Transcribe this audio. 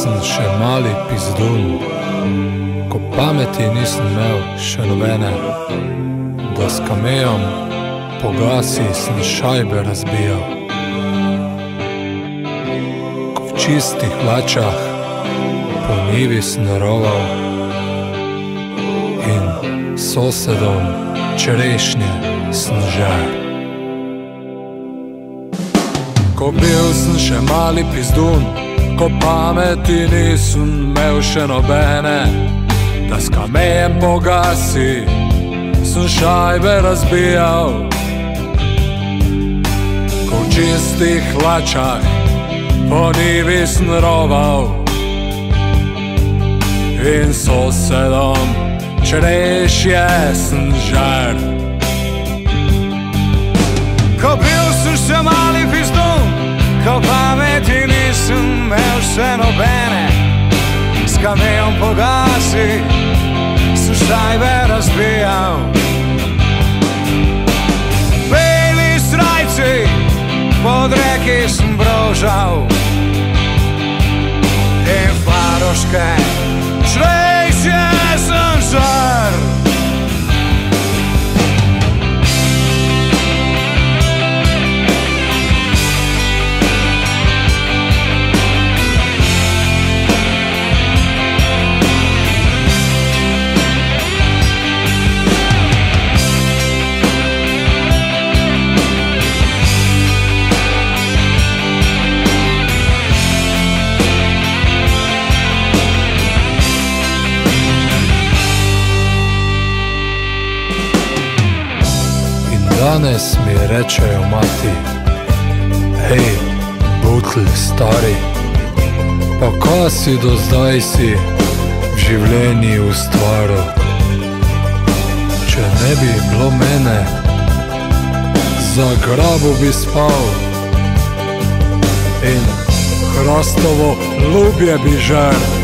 sem še mali pizdun, ko pameti nisem imel še nobene, da s kamejom po gasi sem šajbe razbijal. Ko v čistih hlačah po njivi sem roval in sosedom čerešnje sem žar. Ko bil sem še mali pizdun, ko pameti nisem imel še nobene, da s kamejem po gasi sem šajbe razbijal. Ko v čistih hlačah po njivi sem roval in sosedom čerešje sem žar. Ko bil sem še mali pizdun, ko pameti nisem imel še nobene, s kamejem po gasi sem šajbe razbijal. Beli srajci pod reki sem brožal in faroške črešje sem žar. Danes mi rečejo mati: hej, butl stari, pa kaj si do zdaj si v življenju ustvaril? Če ne bi bilo mene, za grabo bi spal in hrastovo ljubje bi žar.